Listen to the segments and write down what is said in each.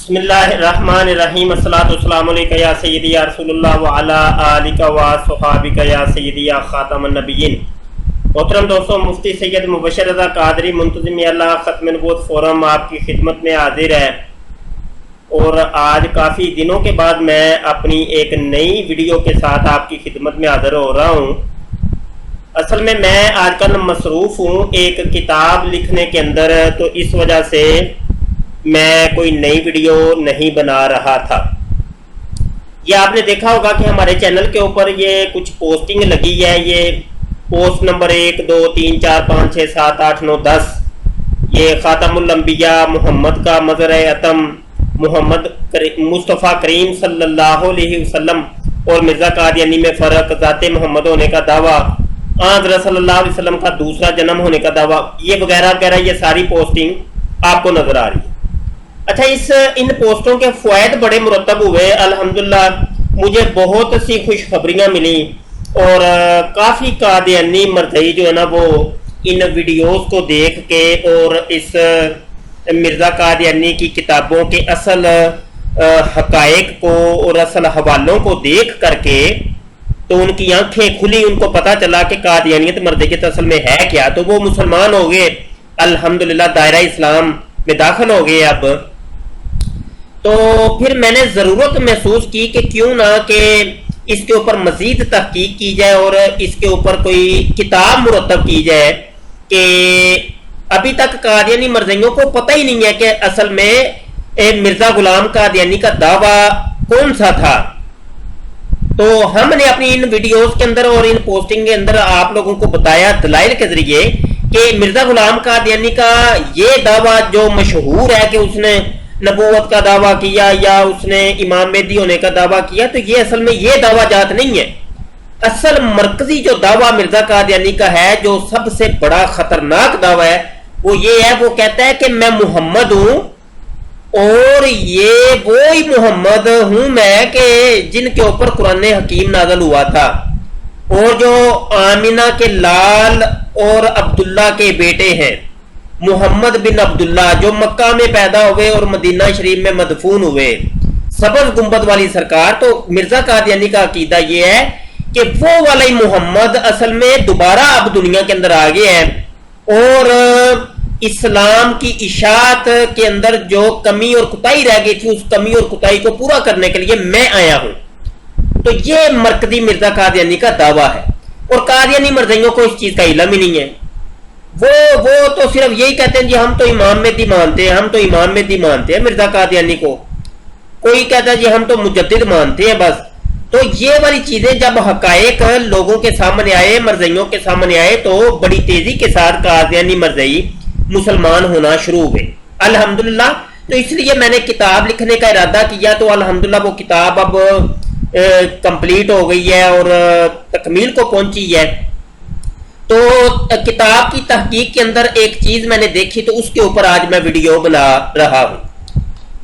بسم اللہ الرحمن الرحیم الصلاۃ والسلام علیکہ یا سیدی یا رسول اللہ وعلی آلک و صحابک یا سیدی یا خاتم النبیین۔ محترم دوستوں، مفتی سید مبشر رضا قادری منتظم اللہ ختم نبوت فورم آپ کی خدمت میں حاضر ہے، اور آج کافی دنوں کے بعد میں اپنی ایک نئی ویڈیو کے ساتھ آپ کی خدمت میں حاضر ہو رہا ہوں۔ اصل میں آج کل مصروف ہوں ایک کتاب لکھنے کے اندر، تو اس وجہ سے میں کوئی نئی ویڈیو نہیں بنا رہا تھا۔ یہ آپ نے دیکھا ہوگا کہ ہمارے چینل کے اوپر یہ کچھ پوسٹنگ لگی ہے، یہ پوسٹ نمبر 1 2 3 4 5 6 7 8 9 10، یہ خاتم الانبیاء محمد کا مظہر عتم محمد مصطفیٰ کریم صلی اللہ علیہ وسلم اور مرزا قادیانی میں فرق، ذات محمد ہونے کا دعویٰ، حضرت صلی اللہ علیہ وسلم کا دوسرا جنم ہونے کا دعویٰ، یہ وغیرہ وغیرہ، یہ ساری پوسٹنگ آپ کو نظر آ رہی ہے۔ اچھا، ان پوسٹوں کے فوائد بڑے مرتب ہوئے، الحمدللہ مجھے بہت سی خوشخبریاں ملیں، اور کافی قادیانی مرزئی جو ہے نا وہ ان ویڈیوز کو دیکھ کے اور اس مرزا قادیانی کی کتابوں کے اصل حقائق کو اور اصل حوالوں کو دیکھ کر کے تو ان کی آنکھیں کھلی، ان کو پتہ چلا کہ قادیانیت مرزیت اصل میں ہے کیا، تو وہ مسلمان ہو گئے، الحمدللہ دائرہ اسلام میں داخل ہو گئے۔ اب تو پھر میں نے ضرورت محسوس کی کہ کیوں نہ کہ اس کے اوپر مزید تحقیق کی جائے اور اس کے اوپر کوئی کتاب مرتب کی جائے، کہ ابھی تک قادیانی مرزائیوں کو پتہ ہی نہیں ہے کہ اصل میں مرزا غلام قادیانی کا دعویٰ کون سا تھا۔ تو ہم نے اپنی ان ویڈیوز کے اندر اور ان پوسٹنگ کے اندر آپ لوگوں کو بتایا دلائل کے ذریعے کہ مرزا غلام قادیانی کا یہ دعویٰ جو مشہور ہے کہ اس نے نبوت کا دعویٰ کیا یا اس نے امام مہدی ہونے کا دعویٰ کیا، تو یہ اصل میں یہ دعویٰ جات نہیں ہے۔ اصل مرکزی جو دعویٰ مرزا قادیانی کا ہے، جو سب سے بڑا خطرناک دعویٰ ہے، وہ یہ ہے، وہ کہتا ہے کہ میں محمد ہوں، اور یہ وہی محمد ہوں میں کہ جن کے اوپر قرآن حکیم نازل ہوا تھا، اور جو آمینہ کے لال اور عبداللہ کے بیٹے ہیں، محمد بن عبداللہ، جو مکہ میں پیدا ہوئے اور مدینہ شریف میں مدفون ہوئے، سبز گنبد والی سرکار۔ تو مرزا قادیانی کا عقیدہ یہ ہے کہ وہ والا محمد اصل میں دوبارہ اب دنیا کے اندر آ گئے ہیں، اور اسلام کی اشاعت کے اندر جو کمی اور کوتاہی رہ گئی تھی، اس کمی اور کوتاہی کو پورا کرنے کے لیے میں آیا ہوں۔ تو یہ مرکزی مرزا قادیانی کا دعویٰ ہے، اور قادیانی مرزائیوں کو اس چیز کا علم ہی نہیں ہے۔ وہ تو صرف یہی کہتے ہیں جی ہم تو امام مہدی مانتے ہیں، ہم تو امام مہدی مانتے ہیں مرزا قادیانی کو، کوئی کہتا ہے جی ہم تو مجدد مانتے ہیں بس۔ تو یہ والی چیزیں جب حقائق لوگوں کے سامنے آئے، مرزائیوں کے سامنے آئے، تو بڑی تیزی کے ساتھ قادیانی مرزائی مسلمان ہونا شروع ہوئے، الحمدللہ۔ تو اس لیے میں نے کتاب لکھنے کا ارادہ کیا، تو الحمدللہ وہ کتاب اب کمپلیٹ ہو گئی ہے اور تکمیل کو پہنچی ہے۔ تو کتاب کی تحقیق کے اندر ایک چیز میں نے دیکھی، تو اس کے اوپر آج میں ویڈیو بنا رہا ہوں۔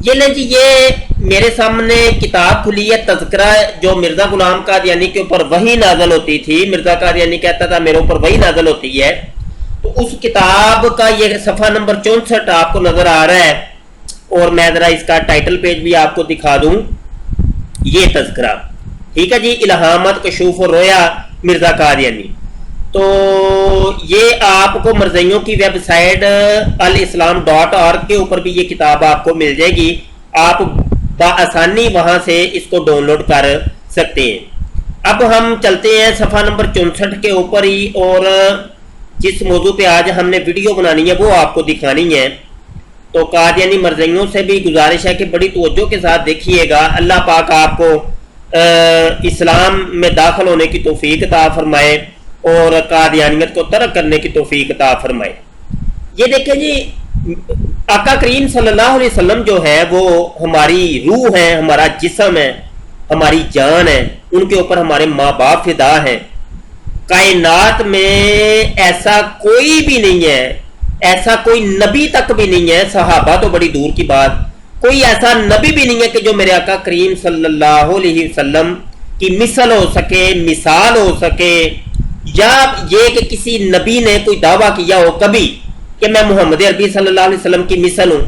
یہ لیں جی، یہ میرے سامنے کتاب کھلی ہے، تذکرہ، جو مرزا غلام قادیانی کے اوپر وحی نازل ہوتی تھی، مرزا قادیانی کہتا تھا میرے اوپر وحی نازل ہوتی ہے، تو اس کتاب کا یہ صفحہ نمبر 64 آپ کو نظر آ رہا ہے، اور میں ذرا اس کا ٹائٹل پیج بھی آپ کو دکھا دوں، یہ تذکرہ، ٹھیک ہے جی، الہامات کشوف و رویا مرزا قادیانی۔ تو یہ آپ کو مرزائیوں کی ویب سائٹ الاسلام.org کے اوپر بھی یہ کتاب آپ کو مل جائے گی، آپ بآسانی وہاں سے اس کو ڈاؤن لوڈ کر سکتے ہیں۔ اب ہم چلتے ہیں صفحہ نمبر 64 کے اوپر ہی، اور جس موضوع پہ آج ہم نے ویڈیو بنانی ہے وہ آپ کو دکھانی ہے۔ تو قادیانی مرزائیوں سے بھی گزارش ہے کہ بڑی توجہ کے ساتھ دیکھیے گا، اللہ پاک آپ کو اسلام میں داخل ہونے کی توفیق عطا فرمائے اور قادیانیت کو ترک کرنے کی توفیق عطا فرمائے۔ یہ دیکھیں جی، آقا کریم صلی اللہ علیہ وسلم جو ہے وہ ہماری روح ہے، ہمارا جسم ہے، ہماری جان ہے، ان کے اوپر ہمارے ماں باپ فدا ہیں۔ کائنات میں ایسا کوئی بھی نہیں ہے، ایسا کوئی نبی تک بھی نہیں ہے، صحابہ تو بڑی دور کی بات، کوئی ایسا نبی بھی نہیں ہے کہ جو میرے آقا کریم صلی اللہ علیہ وسلم کی مثل ہو سکے، مثال ہو سکے، یا یہ کہ کسی نبی نے کوئی دعویٰ کیا ہو کبھی کہ میں محمد عربی صلی اللہ علیہ وسلم کی مثل ہوں۔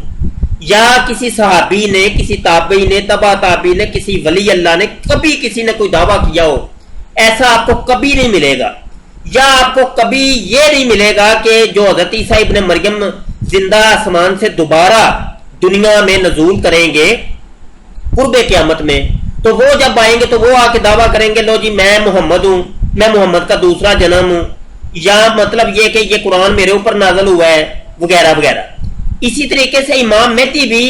یا کسی صحابی نے، کسی تابعی نے، تبع تابعی نے، کسی ولی اللہ نے کبھی کسی نے کوئی دعویٰ کیا ہو، ایسا آپ کو کبھی نہیں ملے گا۔ یا آپ کو کبھی یہ نہیں ملے گا کہ جو حضرت عیسیٰ ابن مریم زندہ آسمان سے دوبارہ دنیا میں نزول کریں گے قرب قیامت میں، تو وہ جب آئیں گے تو وہ آ کے دعویٰ کریں گے لو جی میں محمد ہوں، میں محمد کا دوسرا جنم ہوں، یا مطلب یہ کہ یہ قرآن میرے اوپر نازل ہوا ہے وغیرہ وغیرہ۔ اسی طریقے سے امام مہدی بھی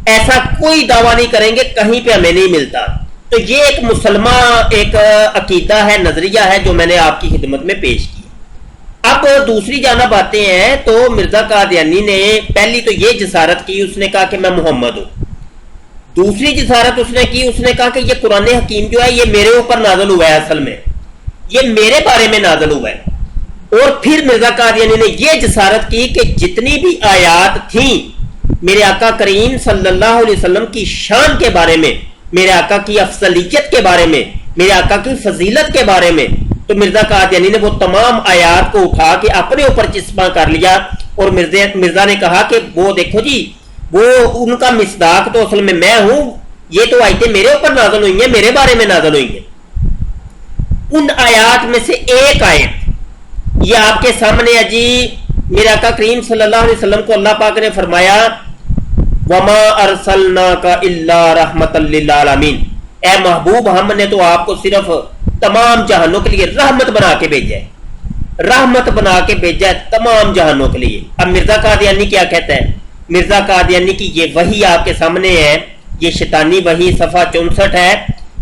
ایسا کوئی دعویٰ نہیں کریں گے، کہیں پہ ہمیں نہیں ملتا۔ تو یہ ایک مسلمہ ایک عقیدہ ہے، نظریہ ہے جو میں نے آپ کی خدمت میں پیش کی۔ اب دوسری جانب آتے ہیں تو مرزا قادیانی نے پہلی تو یہ جسارت کی، اس نے کہا کہ میں محمد ہوں۔ دوسری جسارت اس نے کی، اس نے کہا کہ یہ قرآن حکیم جو ہے یہ میرے اوپر نازل ہوا ہے، اصل میں یہ میرے بارے میں نازل ہوا ہے۔ اور پھر مرزا قادیانی نے یہ جسارت کی کہ جتنی بھی آیات تھیں میرے آقا کریم صلی اللہ علیہ وسلم کی شان کے بارے میں، میرے آقا کی افضلیت کے بارے میں، میرے آقا کی فضیلت کے بارے میں، تو مرزا قادیانی نے وہ تمام آیات کو اٹھا کے اپنے اوپر چسپاں کر لیا، اور مرزا نے کہا کہ وہ دیکھو جی وہ ان کا مصداق تو اصل میں ہوں، یہ تو آیتیں میرے اوپر نازل ہوئی ہیں، میرے بارے میں نازل ہوئی ہیں۔ ان آیات میں سے ایک آیت یہ آپ کے سامنے ہے جی، میرے آقا کریم صلی اللہ علیہ وسلم کو اللہ پاک نے فرمایا وَمَا أَرْسَلْنَاكَ إِلَّا رَحْمَةً لِلْعَالَمِينَ، اے محبوب ہم نے تو آپ کو صرف تمام جہانوں کے لیے رحمت بنا کے بھیجا ہے، رحمت بنا کے بھیجا ہے تمام جہانوں کے لیے۔ اب مرزا قادیانی کیا کہتا ہے؟ مرزا قادیانی کی یہ وحی آپ کے سامنے ہے، یہ شیطانی وحی صفحہ 64 ہے۔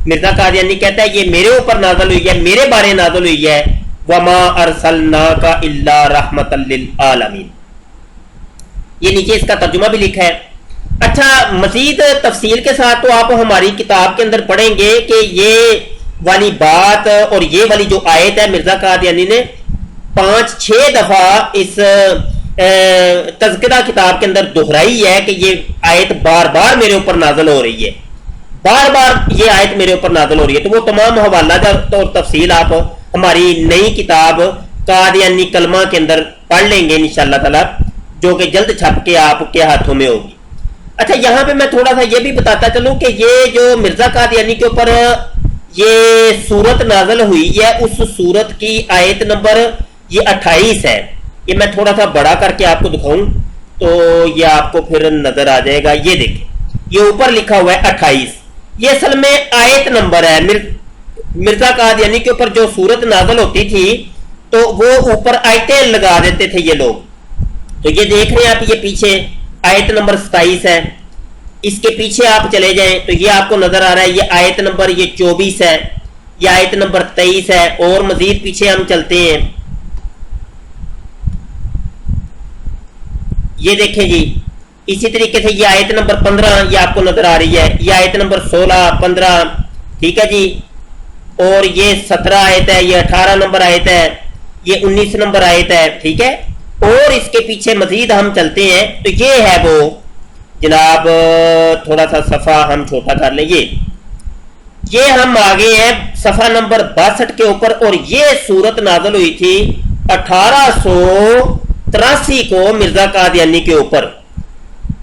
مرزا قادیانی کہتا ہے یہ میرے اوپر نازل ہوئی ہے، میرے بارے نازل ہوئی ہے، وَمَا أَرْسَلْنَاكَ إِلَّا رَحْمَةً لِلْعَالَمِينَ۔ یہ نیچے اس کا ترجمہ بھی لکھا ہے۔ اچھا مزید تفصیل کے ساتھ تو آپ ہماری کتاب کے اندر پڑھیں گے کہ یہ والی بات اور یہ والی جو آیت ہے مرزا قادیانی نے 5-6 دفعہ اس تذکرہ کتاب کے اندر دہرائی ہے کہ یہ آیت بار بار میرے اوپر نازل ہو رہی ہے، بار بار یہ آیت میرے اوپر نازل ہو رہی ہے۔ تو وہ تمام حوالہ جات اور تفصیل آپ ہماری نئی کتاب قادیانی کلمہ کے اندر پڑھ لیں گے انشاءاللہ تعالی، جو کہ جلد چھپ کے آپ کے ہاتھوں میں ہوگی۔ اچھا یہاں پہ میں تھوڑا سا یہ بھی بتاتا چلوں کہ یہ جو مرزا قادیانی کے اوپر یہ صورت نازل ہوئی ہے، اس صورت کی آیت نمبر یہ 28 ہے۔ یہ میں تھوڑا سا بڑا کر کے آپ کو دکھاؤں تو یہ آپ کو پھر نظر آ جائے گا۔ یہ دیکھیں یہ اوپر لکھا ہوا ہے 28، یہ اصل میں آیت نمبر ہے۔ مرزا قادیانی کے اوپر جو صورت نازل ہوتی تھی تو وہ اوپر آیتیں لگا دیتے تھے یہ لوگ۔ تو یہ دیکھ رہے ہیں آپ، یہ پیچھے آیت نمبر 27 ہے، اس کے پیچھے آپ چلے جائیں تو یہ آپ کو نظر آ رہا ہے یہ آیت نمبر یہ 24 ہے، یہ آیت نمبر 23 ہے، اور مزید پیچھے ہم چلتے ہیں، یہ دیکھیں جی اسی طریقے سے یہ آیت نمبر 15 یہ آپ کو نظر آ رہی ہے، یہ آیت نمبر 16 15 ٹھیک ہے جی، اور یہ 17 آیت ہے، یہ 18 نمبر آیت ہے، یہ 19 نمبر آیت ہے، ٹھیک ہے۔ اور اس کے پیچھے مزید ہم چلتے ہیں تو یہ ہے وہ جناب، تھوڑا سا صفحہ ہم چھوٹا کر لیں، یہ ہم آگے ہیں صفحہ نمبر 62 کے اوپر، اور یہ صورت نازل ہوئی تھی 1883 کو مرزا قادیانی کے اوپر۔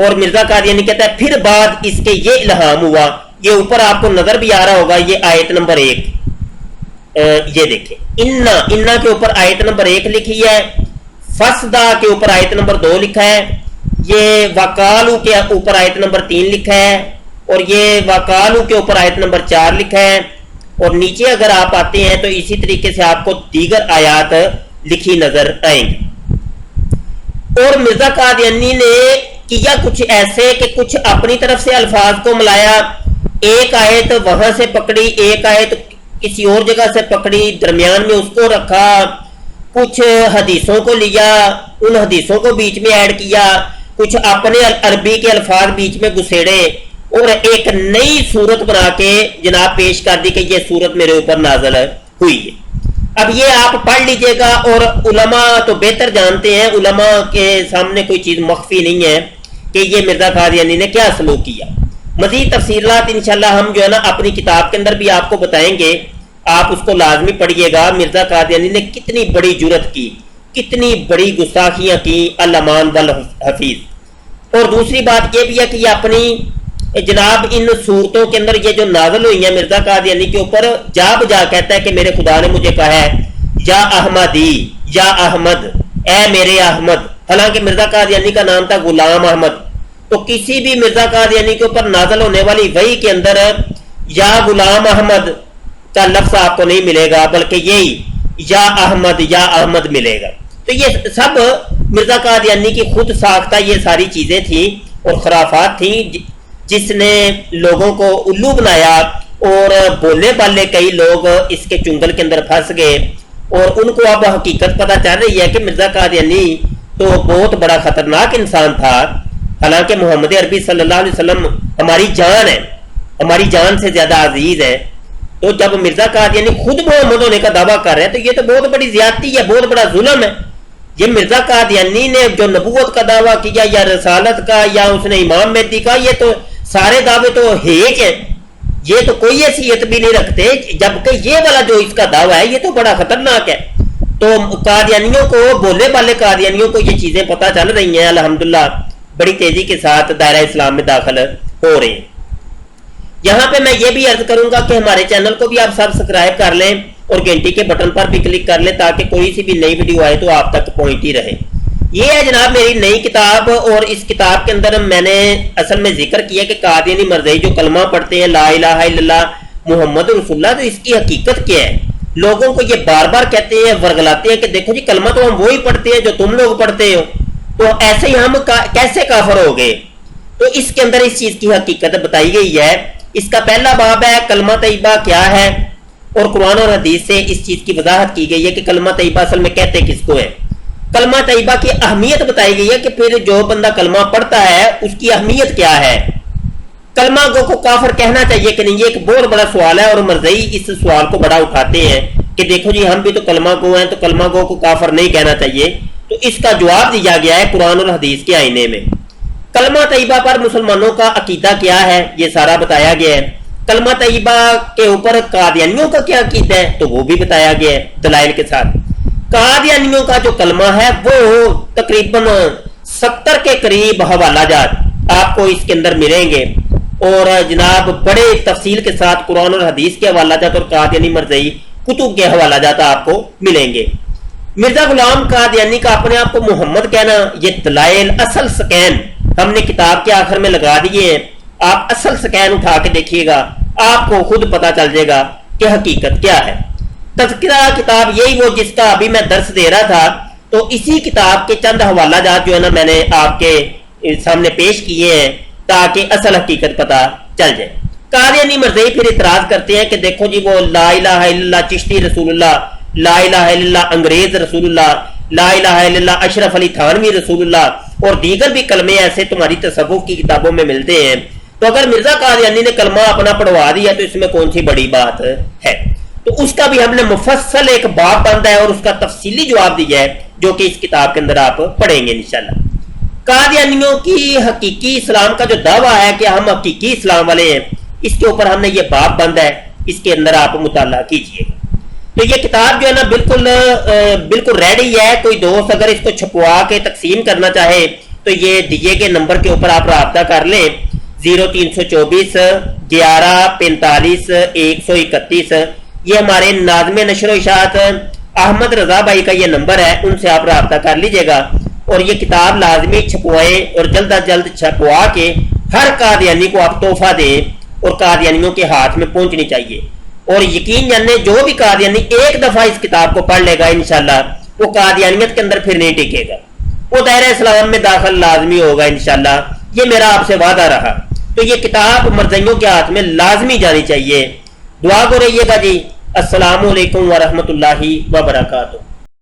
اور مرزا قادیانی کہتا ہے پھر بعد اس کے یہ الہام ہوا، یہ اوپر آپ کو نظر بھی آ رہا ہوگا، یہ آیت نمبر 1 یہ دیکھیں، انا کے اوپر آیت نمبر 1 لکھی ہے، فسدا کے اوپر آیت نمبر 2 لکھا ہے، یہ وقالو کے اوپر آیت نمبر 3 لکھا ہے، اور یہ وقالو کے اوپر آیت نمبر 4 لکھا ہے، اور نیچے اگر آپ آتے ہیں تو اسی طریقے سے آپ کو دیگر آیات لکھی نظر آئیں گی۔ اور مرزا قادیانی نے کیا کچھ ایسے کہ کچھ اپنی طرف سے الفاظ کو ملایا، ایک آیت وہاں سے پکڑی، ایک آیت کسی اور جگہ سے پکڑی، درمیان میں اس کو رکھا، کچھ حدیثوں کو لیا، ان حدیثوں کو بیچ میں ایڈ کیا، کچھ اپنے عربی کے الفاظ بیچ میں گسیڑے، اور ایک نئی صورت بنا کے جناب پیش کر دی کہ یہ صورت میرے اوپر نازل ہوئی ہے۔ اب یہ آپ پڑھ لیجئے گا، اور علماء تو بہتر جانتے ہیں، علماء کے سامنے کوئی چیز مخفی نہیں ہے کہ یہ مرزا قادیانی نے کیا سلوک کیا۔ مزید تفصیلات انشاءاللہ ہم جو ہے نا اپنی کتاب کے اندر بھی آپ کو بتائیں گے، آپ اس کو لازمی پڑھیے گا۔ مرزا قادیانی نے کتنی بڑی جرت کی، کتنی بڑی گستاخیاں کی، الامان والحفیظ۔ اور دوسری بات یہ بھی ہے کہ یہ اپنی جناب ان صورتوں کے اندر یہ جو نازل ہوئی ہیں مرزا قادیانی کے اوپر، جا بجا کہتا ہے کہ میرے خدا نے مجھے کہا ہے یا احمدی یا احمد، اے میرے احمد، حالانکہ مرزا قادیانی کا نام تھا غلام احمد۔ تو کسی بھی مرزا قادیانی کے اوپر نازل ہونے والی وحی کے اندر یا غلام احمد کا لفظ آپ کو نہیں ملے گا، بلکہ یہی یا احمد ملے گا۔ تو یہ سب مرزا قادیانی کی خود ساختہ یہ ساری چیزیں تھیں اور خرافات تھیں، جس نے لوگوں کو الو بنایا، اور بولنے والے کئی لوگ اس کے چنگل کے اندر پھنس گئے، اور ان کو اب حقیقت پتہ چل رہی ہے کہ مرزا قادیانی تو بہت بڑا خطرناک انسان تھا، حالانکہ محمد عربی صلی اللہ علیہ وسلم ہماری جان ہے، ہماری جان سے زیادہ عزیز ہے۔ تو جب مرزا قادیانی خود محمد ہونے کا دعویٰ کر رہے ہیں تو یہ تو بہت بڑی زیادتی ہے، بہت بڑا ظلم ہے۔ یہ مرزا قادیانی نے جو نبوت کا دعویٰ کیا یا رسالت کا یا اس نے امام مہدی کا، یہ تو سارے دعوے تو ہیک ہیں، یہ تو کوئی حیثیت بھی نہیں رکھتے، جبکہ یہ والا جو اس کا دعویٰ ہے یہ تو بڑا خطرناک ہے۔ تو قادیانیوں کو، بولنے والے قادیانیوں کو یہ چیزیں پتہ چل رہی ہیں، الحمدللہ بڑی تیزی کے ساتھ دائرہ اسلام میں داخل ہو رہے ہیں۔ یہاں پہ میں یہ بھی عرض کروں گا کہ ہمارے چینل کو بھی آپ سبسکرائب کر لیں اور گھنٹی کے بٹن پر بھی کلک کر لیں تاکہ کوئی سی بھی نئی ویڈیو آئے تو آپ تک پہنچتی رہے۔ یہ ہے جناب میری نئی کتاب، اور اس کتاب کے اندر میں نے اصل میں ذکر کیا کہ قادیانی مرزائی جو کلمہ پڑھتے ہیں لا الہ الا اللہ محمد رسول اللہ، تو اس کی حقیقت کیا ہے؟ لوگوں کو یہ بار بار کہتے ہیں، ورگلاتے ہیں کہ دیکھو جی کلمہ تو ہم وہی پڑھتے ہیں جو تم لوگ پڑھتے ہو، تو ایسے ہی ہم کیسے کافر ہو گئے؟ تو اس کے اندر اس چیز کی حقیقت بتائی گئی ہے۔ اس کا پہلا باب ہے کلمہ طیبہ کیا ہے، اور قرآن اور حدیث سے اس چیز کی وضاحت کی گئی ہے کہ کلمہ طیبہ اصل میں کہتے کس کو ہے۔ کلمہ طیبہ کی اہمیت بتائی گئی ہے کہ پھر جو بندہ کلمہ پڑھتا ہے اس کی اہمیت کیا ہے، کلمہ گو کو کافر کہنا چاہیے کہ نہیں، یہ ایک بہت بڑا سوال ہے، اور مرزائی اس سوال کو بڑا اٹھاتے ہیں کہ دیکھو جی ہم بھی تو کلمہ گو ہیں، تو کلمہ گو کو کافر نہیں کہنا چاہیے۔ تو اس کا جواب دیا گیا ہے قرآن اور حدیث کے آئینے میں۔ کلمہ طیبہ پر مسلمانوں کا عقیدہ کیا ہے یہ سارا بتایا گیا ہے۔ کلمہ طیبہ کے اوپر قادیانیوں کا کیا عقیدہ ہے تو وہ بھی بتایا گیا ہے دلائل کے ساتھ۔ قادیانیوں کا جو کلمہ ہے وہ تقریباً 70 کے قریب حوالہ جات آپ کو اس کے اندر ملیں گے، اور جناب بڑے تفصیل کے ساتھ قرآن اور حدیث کے حوالہ جات اور قادیانی مرزائی کتب کے حوالہ جات آپ کو ملیں گے۔ مرزا غلام قادیانی کا اپنے آپ کو محمد کہنا، یہ دلائل اصل سکین ہم نے کتاب کے آخر میں لگا دیے ہیں، آپ اصل سکین اٹھا کے دیکھیے گا، آپ کو خود پتا چل جائے گا کہ حقیقت کیا ہے۔ تذکرہ کتاب یہی وہ جس کا ابھی میں درس دے رہا تھا، تو اسی کتاب کے چند حوالہ جات جو ہے نا میں نے آپ کے سامنے پیش کیے ہیں تاکہ اصل حقیقت پتا چل جائے۔ قادیانی مرزائی پھر اعتراض کرتے ہیں کہ دیکھو جی وہ لا الہ الا اللہ چشتی رسول اللہ، لا الہ الا اللہ انگریز رسول اللہ، لا الہ الا اللہ اشرف علی تھانوی رسول اللہ، اور دیگر بھی کلمے ایسے تمہاری تصوف کی کتابوں میں ملتے ہیں، تو اگر مرزا قادیانی نے کلمہ اپنا پڑھوا دیا تو اس میں کون سی بڑی بات ہے؟ تو اس کا بھی ہم نے مفصل ایک باب بندا ہے اور اس کا تفصیلی جواب دیا ہے جو کہ اس کتاب کے اندر آپ پڑھیں گے انشاءاللہ۔ قادیانیوں کی حقیقی اسلام کا جو دعویٰ ہے کہ ہم حقیقی اسلام والے ہیں، اس کے اوپر ہم نے یہ باب بندا ہے، اس کے اندر آپ مطالعہ کیجئے۔ تو یہ کتاب جو ہے نا بالکل ریڈی ہے، کوئی دوست اگر اس کو چھپوا کے تقسیم کرنا چاہے تو یہ دیے گئے نمبر کے اوپر آپ رابطہ کر لیں، 0324 11 45 131۔ یہ ہمارے ناظم نشر و اشاعت احمد رضا بھائی کا یہ نمبر ہے، ان سے آپ رابطہ کر لیجئے گا، اور یہ کتاب لازمی چھپوائیں اور جلد از جلد چھپوا کے ہر قادیانی کو آپ تحفہ دیں، اور قادیانیوں کے ہاتھ میں پہنچنی چاہیے۔ اور یقین جاننے جو بھی قادیانی ایک دفعہ اس کتاب کو پڑھ لے گا انشاءاللہ وہ قادیانیت کے اندر پھر نہیں ٹکے گا، وہ دائرہ اسلام میں داخل لازمی ہوگا انشاءاللہ، یہ میرا آپ سے وعدہ رہا۔ تو یہ کتاب مرزائیوں کے ہاتھ میں لازمی جانی چاہیے۔ دعا کو رہیے گا جی۔ السلام علیکم ورحمۃ اللہ وبرکاتہ۔